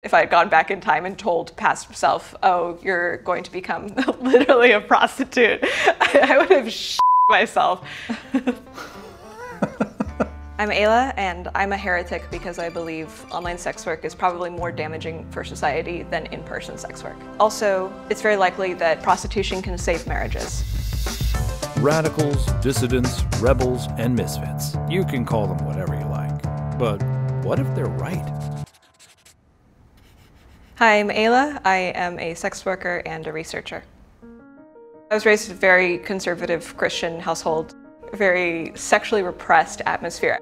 If I had gone back in time and told past self, oh, you're going to become literally a prostitute, I would have myself. I'm Aella, and I'm a heretic because I believe online sex work is probably more damaging for society than in-person sex work. Also, it's very likely that prostitution can save marriages. Radicals, dissidents, rebels, and misfits. You can call them whatever you like. But what if they're right? Hi, I'm Aella. I am a sex worker and a researcher. I was raised in a very conservative Christian household, a very sexually repressed atmosphere.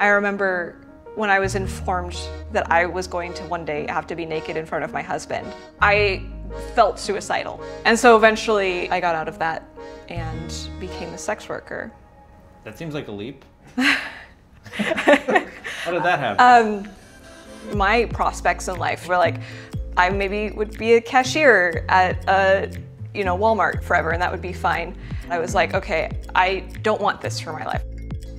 I remember when I was informed that I was going to one day have to be naked in front of my husband, I felt suicidal. And so eventually I got out of that and became a sex worker. That seems like a leap. How did that happen? My prospects in life were like, I maybe would be a cashier at Walmart forever, and that would be fine. I was like, okay, I don't want this for my life.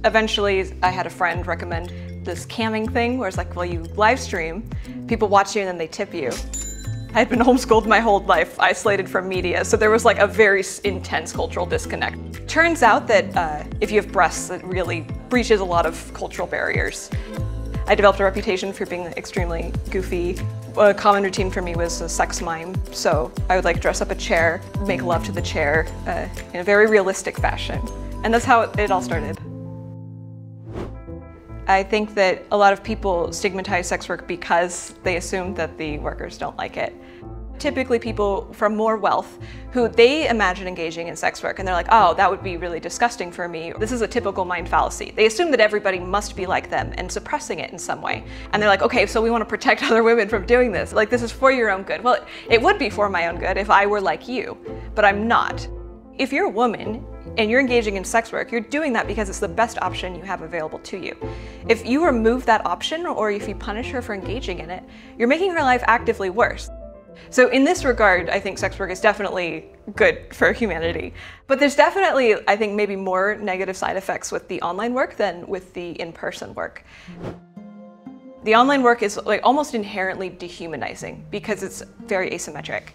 Eventually, I had a friend recommend this camming thing where it's like, well, you live stream, people watch you and then they tip you. I had been homeschooled my whole life, isolated from media, so there was like a very intense cultural disconnect. Turns out that if you have breasts, it really breaches a lot of cultural barriers. I developed a reputation for being extremely goofy. A common routine for me was a sex mime, so I would like dress up a chair, make love to the chair in a very realistic fashion. And that's how it all started. I think that a lot of people stigmatize sex work because they assume that the workers don't like it. Typically people from more wealth who they imagine engaging in sex work and they're like, oh, that would be really disgusting for me. This is a typical mind fallacy. They assume that everybody must be like them and suppressing it in some way. And they're like, okay, so we want to protect other women from doing this. Like, this is for your own good. Well, it would be for my own good if I were like you, but I'm not. If you're a woman and you're engaging in sex work, you're doing that because it's the best option you have available to you. If you remove that option or if you punish her for engaging in it, you're making her life actively worse. So in this regard, I think sex work is definitely good for humanity. But there's definitely, I think, maybe more negative side effects with the online work than with the in-person work. The online work is like almost inherently dehumanizing because it's very asymmetric.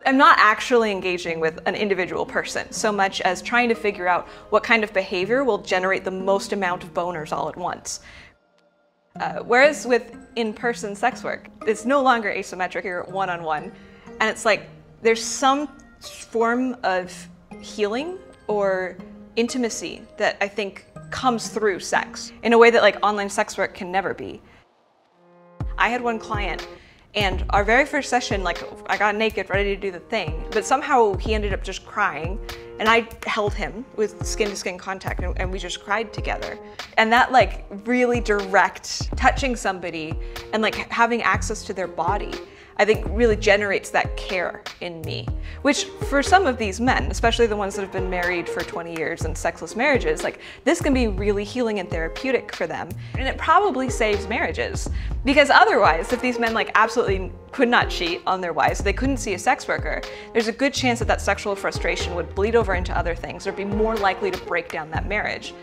I'm not actually engaging with an individual person so much as trying to figure out what kind of behavior will generate the most amount of boners all at once. Whereas with in-person sex work, it's no longer asymmetric, you're one-on-one, and it's like there's some form of healing or intimacy that I think comes through sex in a way that like online sex work can never be. I had one client, and our very first session, like, I got naked, ready to do the thing, but somehow he ended up just crying, and I held him with skin-to-skin contact, and we just cried together. And that, like, really direct touching somebody and, like, having access to their body, I think really generates that care in me. Which, for some of these men, especially the ones that have been married for 20 years in sexless marriages, like, this can be really healing and therapeutic for them. And it probably saves marriages. Because otherwise, if these men like absolutely could not cheat on their wives, they couldn't see a sex worker, there's a good chance that that sexual frustration would bleed over into other things or be more likely to break down that marriage.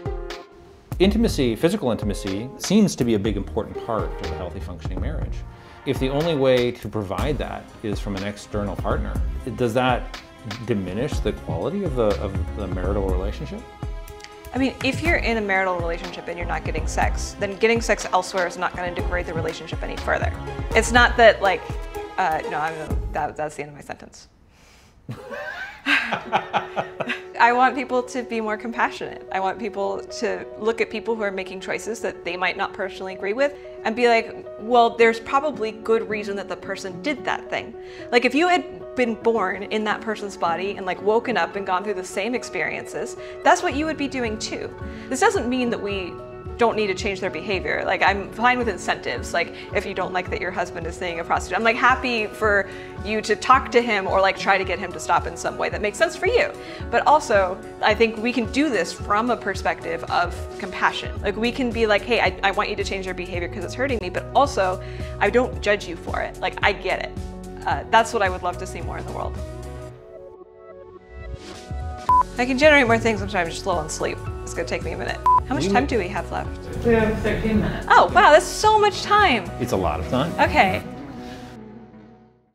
Intimacy, physical intimacy, seems to be a big important part of a healthy functioning marriage. If the only way to provide that is from an external partner, does that diminish the quality of the marital relationship? I mean, if you're in a marital relationship and you're not getting sex, then getting sex elsewhere is not going to degrade the relationship any further. It's not that like, that's the end of my sentence. I want people to be more compassionate. I want people to look at people who are making choices that they might not personally agree with and be like, well, there's probably good reason that the person did that thing. Like, if you had been born in that person's body and like woken up and gone through the same experiences, that's what you would be doing too. This doesn't mean that we don't need to change their behavior. Like, I'm fine with incentives. Like, if you don't like that your husband is seeing a prostitute, I'm like happy for you to talk to him or like try to get him to stop in some way that makes sense for you. But also, I think we can do this from a perspective of compassion. Like, we can be like, hey, I want you to change your behavior because it's hurting me, but also, I don't judge you for it. Like, I get it. That's what I would love to see more in the world. I can generate more things, I'm sorry, I'm just low on sleep. It's gonna take me a minute. How much time do we have left? We have 13 minutes. Oh, wow, that's so much time. It's a lot of time. Okay.